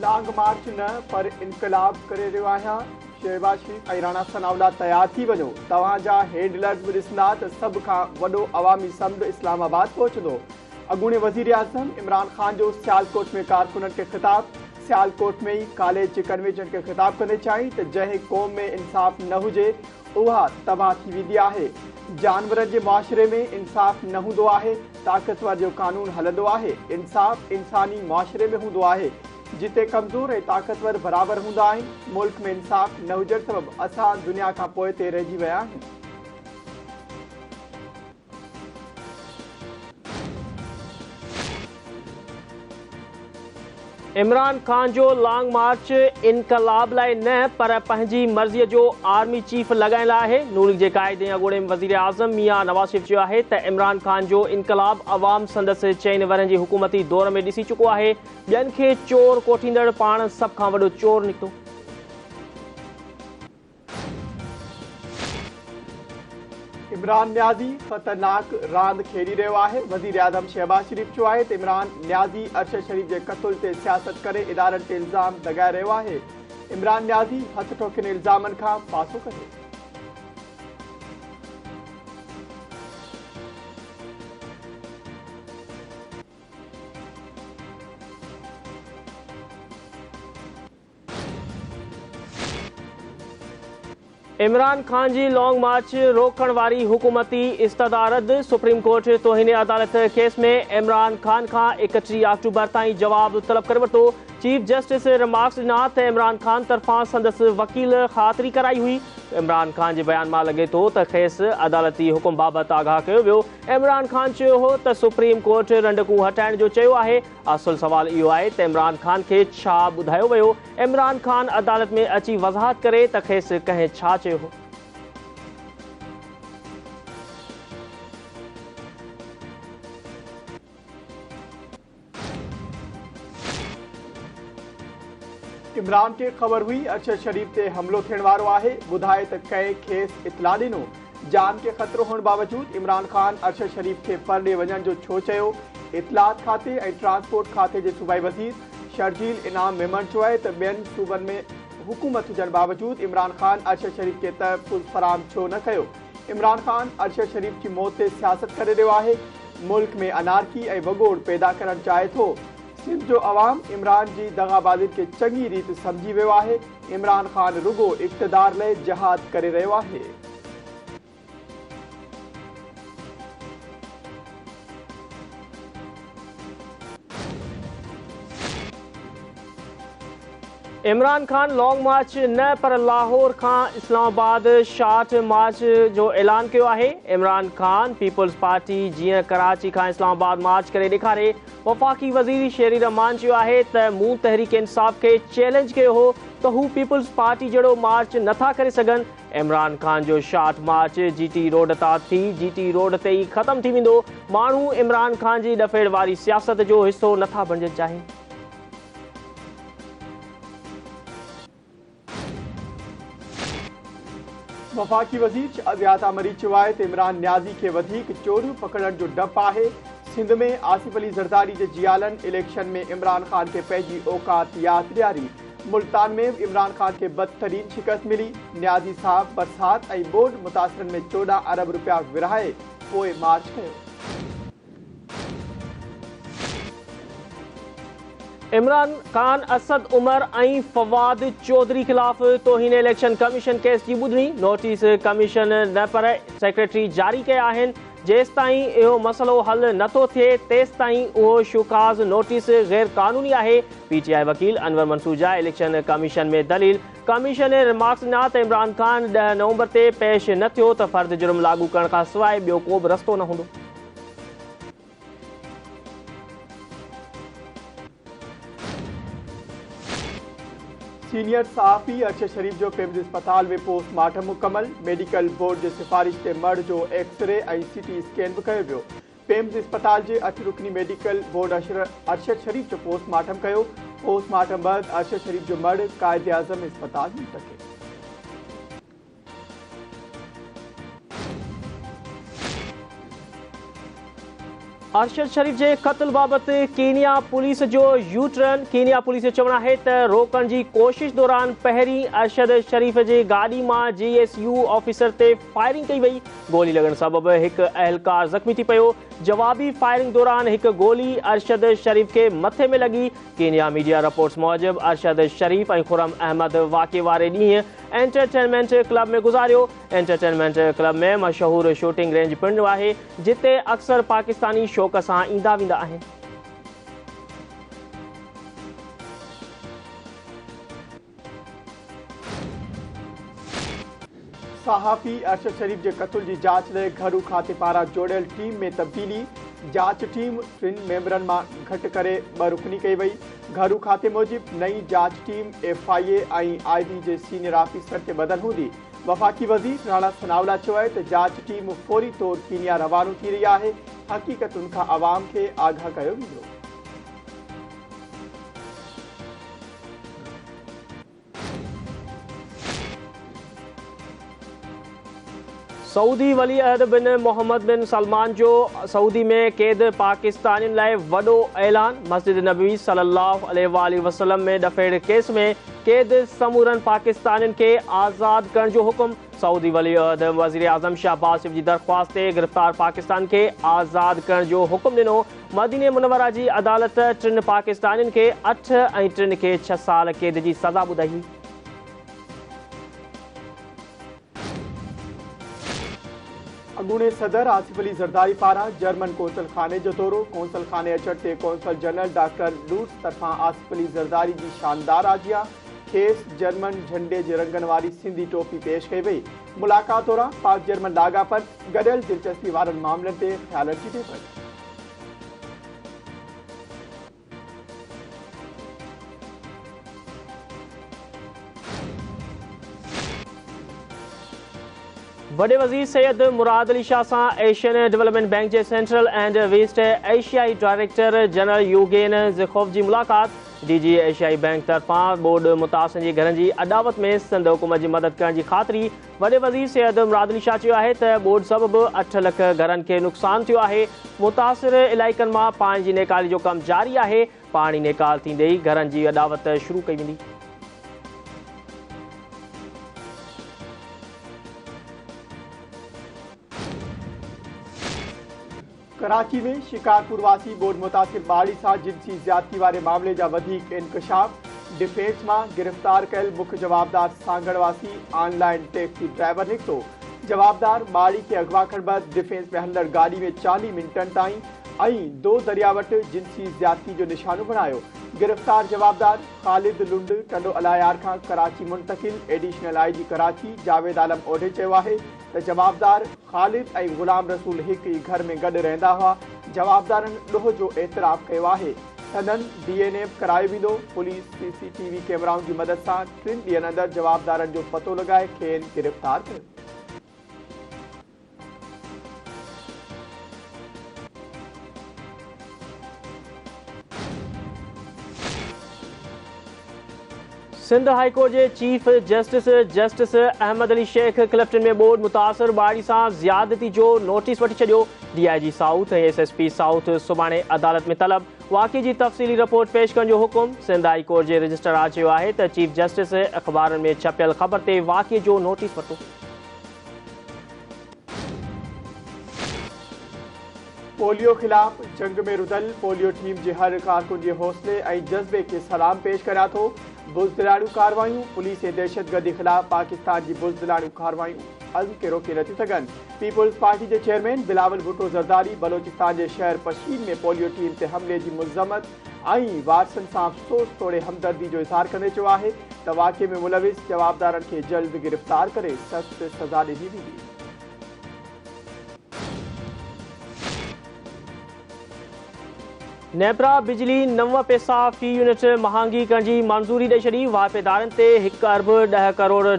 लांग मार्च न पर इनकलाब करे रहियो आहियां। शहबाज शरीफ ऐं राणा सनाउल्ला तयार थी वञो। तव्हांजा हैंडलर्स बि ॾिसंदा त सभ खां वॾो अवामी समुंड इस्लामाबाद पहुचंदो। अॻूणे वज़ीर आज़म इमरान ख़ान जो सियालकोट में कारकुननि खे ख़िताब। सियालकोट में ई कॉलेज जे कन्वेंशन खे ख़िताब कंदे चई त जंहिं क़ौम में इंसाफ़ न हुजे उहा तबाह थी वेंदी आहे। जानवरनि जे मुआशिरे में इंसाफ़ न हूंदो आहे, ताक़तवर जो कानून हलंदो आहे। इंसाफ़ इंसानी मुआशिरे में हूंदो आहे जिते कमज़ोर ऐं ताक़तवर बराबरि हूंदा आहिनि। मुल्क में इंसाफ़ न हुजण सबबि असां दुनिया खां पोइ ते रहिजी विया आहियूं। इमरान खान जो लॉन्ग मार्च इनकलाब लाइ न पर पंहिंजी मर्ज़ीअ जो आर्मी चीफ लॻाइण लाइ आहे। नूर लीग जे क़ाइदे अॻूणे वज़ीर आज़म मियां नवाज़ शरीफ़ चयो आहे त इमरान खान जो इनकलाब अवाम संदसि चइनि वरनि जी हुकूमती दौर में ॾिसी चुको आहे। ॿियनि खे चोर कोठींदड़ पाण सभ खां वॾो चोर निकितो। इमरान न्याज़ी ख़तरनाक रांदि खेॾी रहियो आहे। वज़ीर आज़म शहबाज शरीफ चयो आहे त इमरान न्याज़ी अरशद शरीफ जे क़त्ल ते सियासत करे इदारनि ते इल्ज़ाम लॻाए रहियो आहे। इमरान न्याज़ी हथ ठोकियुनि इल्ज़ामनि खां पासो करे। इमरान खान जी लॉन्ग मार्च रोकण वारी हुकूमती इस्तदारत। सुप्रीम कोर्ट तोहिन अदालत केस में इमरान खान खां 31 अक्टूबर ताईं जवाब तलब करे वरितो। चीफ जस्टिस रिमार्क्स ॾिना त इमरान खान तरफ़ां संदसि वकील ख़ातिरी कराई हुई। इमरान खान जे बयान मां लॻे थो त खेसि अदालती हुकुम बाबति आगाह कयो वियो। इमरान खान चयो हो त सुप्रीम कोर्ट रंडकूं हटाइण जो चयो आहे। असुल सवाल इहो आहे त इमरान खान खे छा ॿुधायो वियो। इमरान खान अदालत में अची वज़ाहत करे त खेसि कंहिं छा चयो हो। इमरान खे ख़बर हुई अरशद शरीफ ते हमिलो थियण वारो आहे। ॿुधाए त कंहिं खेसि इतला ॾिनो। जान खे ख़तरो हुअण बावजूदि इमरान ख़ान अरशद शरीफ खे परॾे वञण जो छो चयो। इतलात खाते ऐं ट्रांसपोर्ट खाते जे सूबाई वज़ीर शर्जील इनाम मेमन चयो आहे त ॿियनि सूबनि में हुकूमत हुजण बावजूदि इमरान ख़ान अरशद शरीफ खे तहफ़्फ़ुज़ फराहम छो न कयो। इमरान ख़ान अरशद शरीफ जी मौत ते सियासत करे रहियो आहे। मुल्क में अनारकी ऐं वॻोड़ पैदा करणु चाहे थो। सिंध जो अवाम इमरान जी दगाबाज़ी खे चङी रीति सम्झी वियो आहे। इमरान ख़ान रुगो इक़्तिदार लाइ जहाद करे रहियो आहे। इमरान खान लॉन्ग मार्च न पर लाहौर खां इस्लामाबाद शार्ट मार्च जो ऐलान कियो आहे। इमरान खान पीपल्स पार्टी जीअं कराची खां इस्लामाबाद मार्च करे ॾेखारे। वफ़ाक़ी वज़ीर शेरी रहमान चयो आहे त मूं तहरीक इंसाफ़ खे चैलेंज कयो हो त हू पीपल्स पार्टी जहिड़ो मार्च नथा करे सघनि। इमरान खान जो शार्ट मार्च GT रोड तां थी GT रोड ते ई ख़तम थी वेंदो। माण्हू इमरान खान जी ॾफेड़ वारी सियासत जो हिसो नथा बणजणु चाहिनि। वफ़ाक़ी वज़ीर अज़ियाता मरी चयो आहे त इमरान न्याज़ी खे वधीक चोरियूं पकड़ण जो डपु आहे। सिंध में आसिफ अली ज़रदारी जे जियालनि इलेक्शन में इमरान ख़ान खे पंहिंजी औकात यादि ॾियारी। मुल्तान में इमरान ख़ान खे बदतरीन शिकस्त मिली। न्याज़ी साहब बरसात ऐं ॿोॾि मुतासिरनि में 14 अरब रुपया विरहाए पोइ मार्च कयो। इमरान खान असद उमर ऐं फवाद चौधरी ख़िलाफ़ तोहिन इलेक्शन कमीशन केस जी ॿुधणी। नोटिस कमीशन न पर सेक्रेटरी जारी कया आहिनि। जेसिताईं इहो मसइलो हल नथो थिए तेसिताईं उहो शुकाज़ नोटिस गैर क़ानूनी आहे। PTI वकील अनवर मंसूर जा इलेक्शन कमीशन में दलील। कमीशन ने रिमार्क्स ॾिना त इमरान खान 10 नवंबर ते पेश न थियो त फ़र्द जुर्म लागू करण खां सवाइ ॿियो को बि रस्तो न हूंदो। सीनियर सहाफ़ी अरशद शरीफ जो पेम्स अस्पताल में पोस्टमार्टम मुकमल। मेडिकल बोर्ड जे सिफारिश ते मर्द जो एक्सरे ऐं CT स्कैन बि कयो वियो। पेम्स अस्पताल जे 8 रुकनी मेडिकल बोर्ड अरशद शरीफ जो पोस्टमार्टम कयो। पोस्टमार्टम बैदि अरशद शरीफ जो मर्द कायदे आज़म अस्पताल मुंतक़िल। अरशद शरीफ के क़त्ल बाबत कीनिया पुलिस जो यू टर्न। कीनिया पुलिस जो चवण है त रोकण की कोशिश दौरान पहिरीं अरशद शरीफ की गाड़ी में GSU ऑफिसर ते फायरिंग कई वही। गोली लगन सबब एक अहलकार जख्मी थी पयो। जवाबी फायरिंग दौरान एक गोली अरशद शरीफ के मथे में लगी। कीनिया मीडिया रिपोर्ट्स मूजिब अरशद शरीफ और खुरम अहमद वाक़े वारे ॾींहुं एंटरटेनमेंट क्लब में गुजारियो। एंटरटेनमेंट क्लब में मशहूर शूटिंग रेंज पिंड है जिते अक्सर पाकिस्तानी शौक़ सां ईंदा वेंदा आहिनि। सहाफ़ी अरशद शरीफ के क़त्ल की जांच लाइ घरू खाते पारा जोड़ियल टीम में तब्दीली। जांच टीम 3 मेंबरनि में घट करे 2 रुकनी कई वई। घरू खाते मूजिब नई जांच टीम FIA और IB के सीनियर ऑफिसर के बदल हूंदी। वफाकी वज़ीर राणा सनाउल्ला चयो है त जांच टीम फौरी तौर कीनिया रवानो थी रही है। हकीकतुनि खां आवाम के आगाह कयो वेंदो। सऊदी वली अहद बिन मोहम्मद बिन सलमान जो सऊदी में कैद पाकिस्तानियुनि लाइ वॾो ऐलान। मस्जिद नबवी सल्लल्लाहु अलैहि वसल्लम में डफेड़ केस में कैद समूरन पाकिस्तानियुनि के आज़ाद करण जो हुक्म। सऊदी वली अहद वज़ीर आज़म शहबाज शरीफ की दरख्वास्त ते गिरफ्तार पाकिस्तान के आज़ाद करण जो हुक्म ॾिनो। मदीने मुनव्वरा की अदालत 3 पाकिस्तानियुनि के 8 ऐं 3 के 6 साल कैद की सज़ा ॿुधाई। अॻूणे सदर आसिफ अली ज़रदारी पारां जर्मन कौंसल खाने जो दौरो। कौंसल खाने अचण ते कौंसल जनरल डॉक्टर लूट्स तरफां आसिफ अली ज़रदारी की शानदार आजिया। खेस जर्मन झंडे जे रंगन वारी सिंधी टोपी पेश कई वई। मुलाकात दौरान पाक जर्मन लाॻापन गॾियल दिलचस्पी वारनि मामलनि ते ख़्यालनि जी टेबल। वडे वजीर सैयद मुराद अली शाह सां एशियन डेवलपमेंट बैंक के सेंट्रल एंड वेस्ट एशियाई डायरेक्टर जनरल यूगेन ज़िखोफ की मुलाकात। DG एशियाई बैंक तरफा बोर्ड मुतासिर के घर की अदावत में सिंध हुकूमत की मदद करने की खातरी। वडे वजीर सैयद मुराद अली शाह चयो है त बोर्ड सबब 8 लाख घरन के नुकसान थियो है। मुतासिर इलाइकन में पानी की नेकाली जो कम जारी है। पानी नेकाल थींदे ही घरन की अदावत शुरू कई वेंदी। कराची में शिकारपुर वासी बोर्ड मुतासिर बाड़ी सां जिनसी ज्यादती वारे मामले जा वधीक इंकशाफ। डिफेंस में गिरफ्तार कयल मुख्य जवाबदार सांगड़ वासी ऑनलाइन टैक्सी ड्राइवर निकतो। जवाबदार बाड़ी के अगवा करण बाद डिफेंस में हलंदड़ गाड़ी में 40 मिनटन ताईं ऐं 2 दरिया वट जिनसी ज्यादती जो निशानो बनायो। गिरफ्तार जवाबदार ख़ालिद लुंड टंडो अलायार खां कराची मुंतकिल। एडिशनल IG कराची जावेद आलम ओढे चयो आहे त जवाबदार ख़ालिद ऐं गुलाम रसूल हिक ई घर में गॾु रहंदा हुआ। जवाबदारनि ॾोह जो एतिराफ़ कयो आहे। संदन DNA करायो वेंदो। पुलिस CCTV कैमराउनि जी मदद सां 3 ॾींहंनि अंदरि जवाबदारनि जो पतो लॻाए खेनि गिरफ़्तार कयो। सिंध हाई कोर्ट के चीफ जस्टिस अहमद अली शेख क्लिफ्टन में बोर्ड मुतासिर बाड़ी सां ज़्यादती जो नोटिस वठी छॾियो। DIG साउथ ऐं SSP साउथ सुभाणे अदालत में तलब। वाक़े की तफ़सीली रिपोर्ट पेश करण जो हुकुम। सिंध हाई कोर्ट के रजिस्ट्रार चयो आहे त चीफ जस्टिस अख़बारनि में छपियल ख़बर ते वाक़े जो नोटिस वरितो। पोलियो खिलाफ जंग में रुदल पोलियो टीम के हर कारकुन के हौसले और जज्बे के सलाम पेश करा थो। बुज़दिलाणु कार्रवाइयों पुलिस ऐं दहशतगर्दी खिलाफ पाकिस्तान की बुज़दिलाणु कार्रवाइयों अज़्म के रोके नथियूं सघनि। पीपुल्स पार्टी के चेयरमैन बिलावल भुट्टो ज़रदारी बलोचिस्तान के शहर पशीन में पोलियो टीम से हमले की मुज़म्मत और वारसनि सां अफ़सोस तोड़े हमदर्दी जो इज़हार कंदे चयो आहे त वाक़े में मुलविस जवाबदारनि खे जल्द गिरफ़्तार करे सख़्त सज़ा ॾिनी वेंदी। नेपरा बिजली 9 पैसा फी यूनिट महांगी करण की मंजूरी ॾेई छॾी। वाइपेदारनि ते $1 अरब 10 करोड़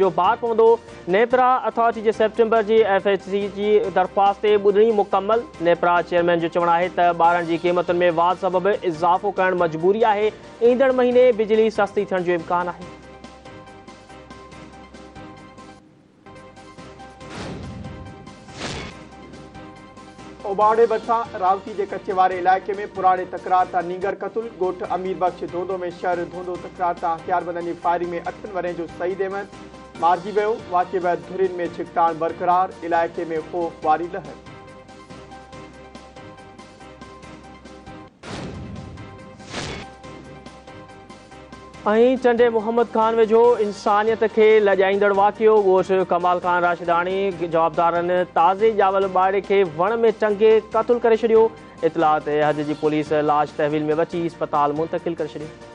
जो भार पवंदो। नेपरा अथॉरिटी के सेप्टेम्बर की FHC की दरख्वास्त ते ॿुधणी मुकम्मल। नेपरा चेयरमैन जो चवण है त ॿारनि जी क़ीमतुनि में वाध सबब इज़ाफ़ो करण मजबूरी है। ईंदड़ महीने बिजली सस्ती थियण जो इम्कान है। ओबाड़े भट्टा रावती के कच्चे वारे इलाके में पुराने तकरार था नीगर कतुल गोठ अमीर बख्श धोंदो में शहर धोंदो तकरार था हथियारबंदनि जी फायरिंग में 8 वरे जो सईद अहमद मारिजी वियो वाक़े बैदि धुरिन में छिकताण बरक़रार इलाके में ख़ौफ़ वारी लहर। चंडे मोहम्मद खान वेझो इंसानियत के लजाईंदड़ वाक़ियो ॻोठ कमाल खान राशिदानी जवाबदारनि ताज़े ॼावल ॿाड़े के वण में टंगे क़तल करे छॾियो। इतलात हज जी पुलिस लाश तहवील में वची अस्पताल मुंतकिल करे छॾियो।